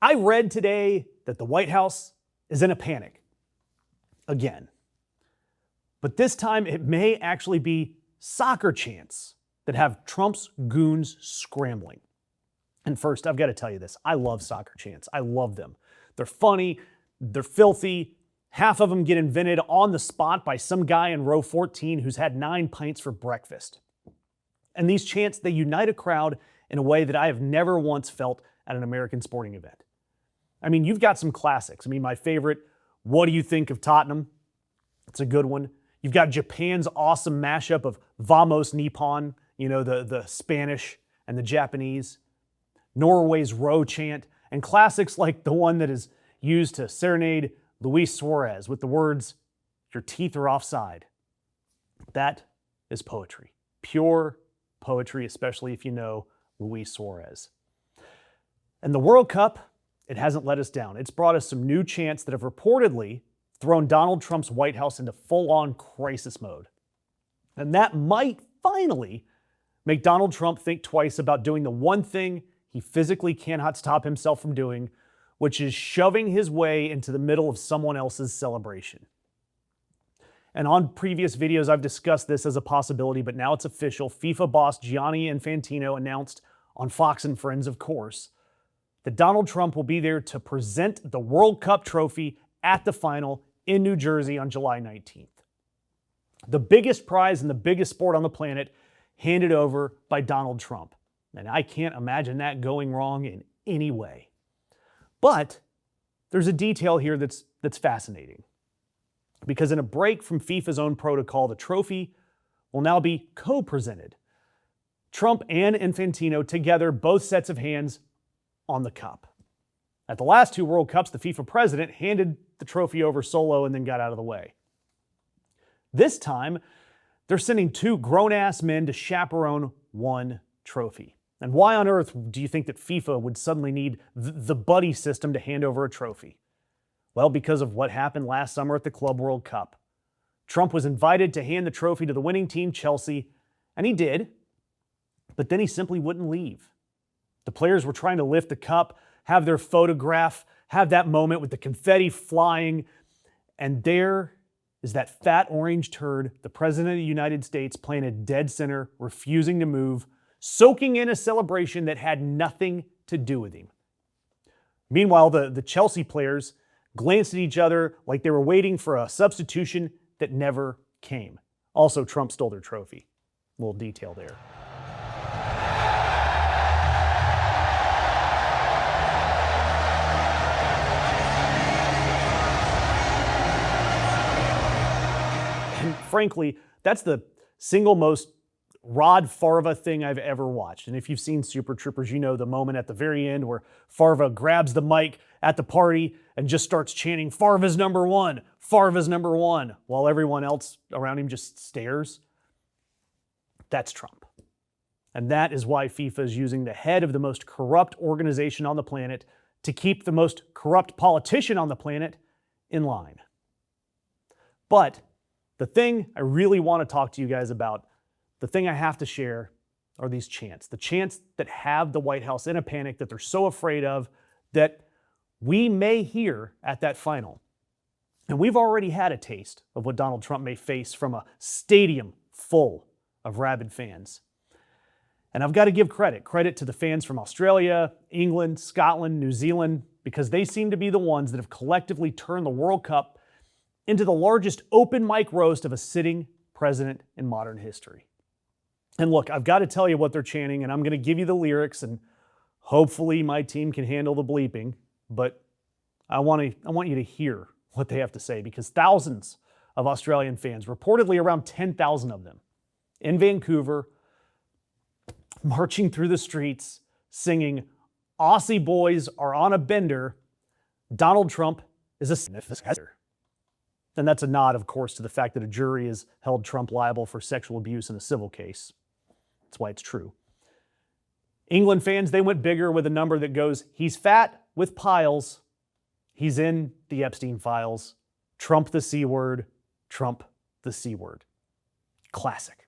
I read today that the White House is in a panic again. But this time it may actually be soccer chants that have Trump's goons scrambling. And first, I've got to tell you this. I love soccer chants. I love them. They're funny. They're filthy. Half of them get invented on the spot by some guy in row 14 who's had 9 pints for breakfast. And these chants, they unite a crowd in a way that I have never once felt at an American sporting event. I mean, you've got some classics. I mean, my favorite, "What do you think of Tottenham?" It's a good one. You've got Japan's awesome mashup of Vamos Nippon, the Spanish and the Japanese. Norway's row chant, and classics like the one that is used to serenade Luis Suarez with the words, "Your teeth are offside." That is poetry. Pure poetry, especially if you know Luis Suarez. And the World Cup, it hasn't let us down. It's brought us some new chants that have reportedly thrown Donald Trump's White House into full-on crisis mode. And that might finally make Donald Trump think twice about doing the one thing he physically cannot stop himself from doing, which is shoving his way into the middle of someone else's celebration. And on previous videos, I've discussed this as a possibility, but now it's official. FIFA boss Gianni Infantino announced on Fox and Friends, of course, that Donald Trump will be there to present the World Cup trophy at the final in New Jersey on July 19th. The biggest prize in the biggest sport on the planet handed over by Donald Trump. And I can't imagine that going wrong in any way. But there's a detail here that's fascinating. Because in a break from FIFA's own protocol, the trophy will now be co-presented. Trump and Infantino together, both sets of hands on the cup. At the last 2 World Cups, the FIFA president handed the trophy over solo and then got out of the way. This time, they're sending 2 grown-ass men to chaperone 1 trophy. And why on earth do you think that FIFA would suddenly need the buddy system to hand over a trophy? Well, because of what happened last summer at the Club World Cup. Trump was invited to hand the trophy to the winning team, Chelsea, and he did, but then he simply wouldn't leave. The players were trying to lift the cup, have their photograph, have that moment with the confetti flying, and there is that fat orange turd, the President of the United States, playing a dead center, refusing to move, soaking in a celebration that had nothing to do with him. Meanwhile, the Chelsea players glanced at each other like they were waiting for a substitution that never came. Also, Trump stole their trophy. A little detail there. And frankly, that's the single most Rod Farva thing I've ever watched. And if you've seen Super Troopers, you know the moment at the very end where Farva grabs the mic at the party and just starts chanting, "Farva's number one, Farva's number one," while everyone else around him just stares. That's Trump. And that is why FIFA is using the head of the most corrupt organization on the planet to keep the most corrupt politician on the planet in line. But the thing I really want to talk to you guys about, the thing I have to share, are these chants. The chants that have the White House in a panic, that they're so afraid of, that we may hear at that final. And we've already had a taste of what Donald Trump may face from a stadium full of rabid fans. And I've got to give credit to the fans from Australia, England, Scotland, New Zealand, because they seem to be the ones that have collectively turned the World Cup into the largest open mic roast of a sitting president in modern history. And look, I've got to tell you what they're chanting, and I'm going to give you the lyrics, and hopefully my team can handle the bleeping, but I want you to hear what they have to say, because thousands of Australian fans, reportedly around 10,000 of them, in Vancouver, marching through the streets, singing, "Aussie boys are on a bender, Donald Trump is a sniffer." And that's a nod, of course, to the fact that a jury has held Trump liable for sexual abuse in a civil case. That's why it's true. England fans, they went bigger with a number that goes, "He's fat with piles. He's in the Epstein files. Trump the C word. Trump the C word." Classic.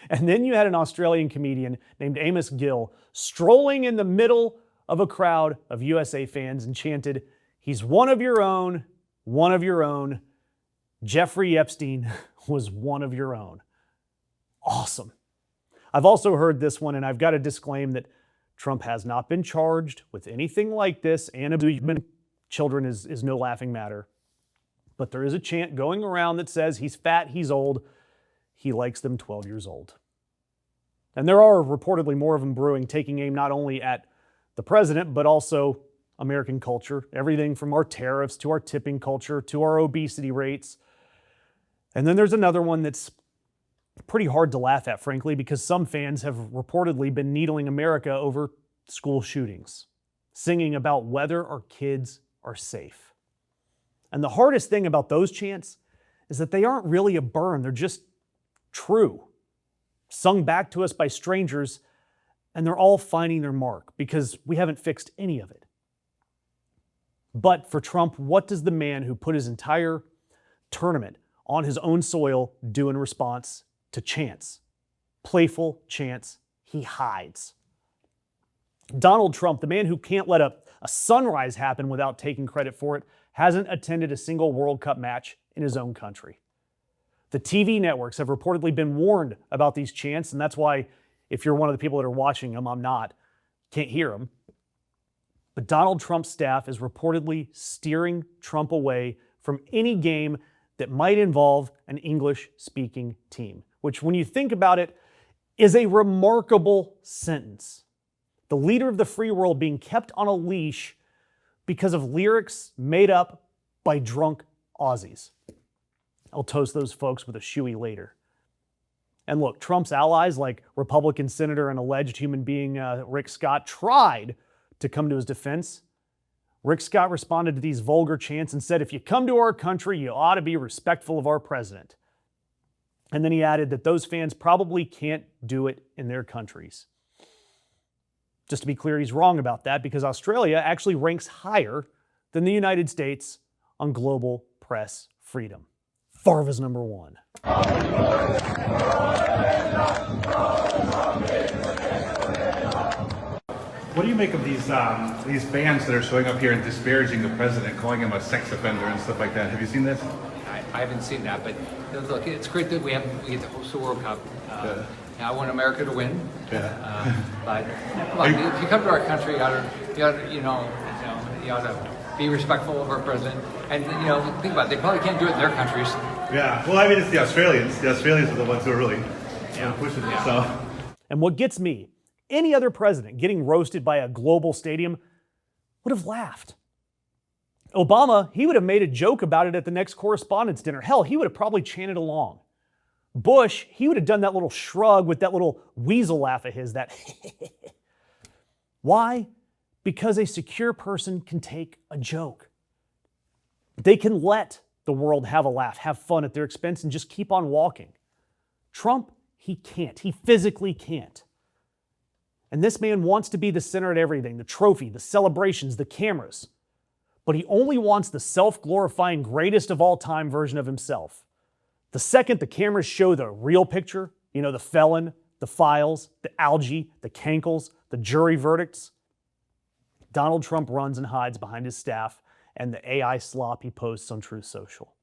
And then you had an Australian comedian named Amos Gill strolling in the middle of a crowd of USA fans and chanted, "He's one of your own, one of your own. Jeffrey Epstein was one of your own." Awesome. I've also heard this one, and I've got to disclaim that Trump has not been charged with anything like this, and abusing children is no laughing matter. But there is a chant going around that says he's fat, he's old, he likes them 12 years old. And there are reportedly more of them brewing, taking aim not only at the president, but also American culture, everything from our tariffs to our tipping culture to our obesity rates. And then there's another one that's pretty hard to laugh at, frankly, because some fans have reportedly been needling America over school shootings, singing about whether our kids are safe. And the hardest thing about those chants is that they aren't really a burn, they're just true, sung back to us by strangers, and they're all finding their mark because we haven't fixed any of it. But for Trump, what does the man who put his entire tournament on his own soil do in response to chants? Playful chants. He hides. Donald Trump, the man who can't let a sunrise happen without taking credit for it, hasn't attended a single World Cup match in his own country. The TV networks have reportedly been warned about these chants, and that's why, if you're one of the people that are watching them, I'm not, can't hear them. But Donald Trump's staff is reportedly steering Trump away from any game that might involve an English-speaking team, which, when you think about it, is a remarkable sentence. The leader of the free world being kept on a leash because of lyrics made up by drunk Aussies. I'll toast those folks with a shoey later. And look, Trump's allies, like Republican Senator and alleged human being Rick Scott, tried to come to his defense. Rick Scott responded to these vulgar chants and said, "If you come to our country, you ought to be respectful of our president." And then he added that those fans probably can't do it in their countries. Just to be clear, he's wrong about that because Australia actually ranks higher than the United States on global press freedom. Farva's number one. What do you make of these bands that are showing up here and disparaging the president, calling him a sex offender and stuff like that? Have you seen this? I haven't seen that, but look, it's great that we get to host the World Cup. Yeah. I want America to win. Yeah. But look, if you come to our country, you ought to be respectful of our president. And think about it, they probably can't do it in their countries. Yeah. Well, I mean, it's the Australians. The Australians are the ones who are really pushing it. So. And what gets me, any other president getting roasted by a global stadium would have laughed. Obama, he would have made a joke about it at the next correspondence dinner. Hell, he would have probably chanted along. Bush, he would have done that little shrug with that little weasel laugh of his, that Why? Because a secure person can take a joke. They can let the world have a laugh, have fun at their expense, and just keep on walking. Trump, he can't. He physically can't. And this man wants to be the center of everything, the trophy, the celebrations, the cameras. But he only wants the self-glorifying greatest of all time version of himself. The second the cameras show the real picture, the felon, the files, the algae, the cankles, the jury verdicts, Donald Trump runs and hides behind his staff and the AI slop he posts on Truth Social.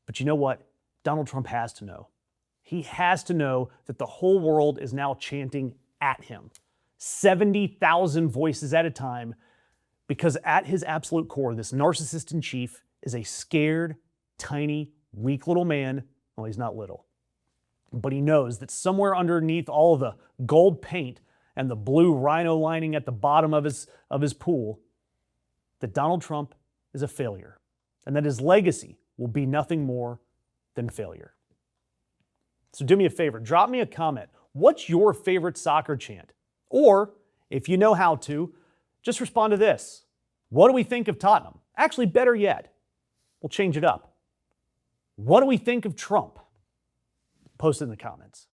But you know what? Donald Trump has to know. He has to know that the whole world is now chanting at him, 70,000 voices at a time, because at his absolute core, this narcissist in chief is a scared, tiny, weak little man. Well, he's not little. But he knows that somewhere underneath all of the gold paint and the blue rhino lining at the bottom of his pool, that Donald Trump is a failure and that his legacy will be nothing more than failure. So do me a favor, drop me a comment. What's your favorite soccer chant? Or, if you know how to, just respond to this. What do we think of Tottenham? Actually, better yet, we'll change it up. What do we think of Trump? Post it in the comments.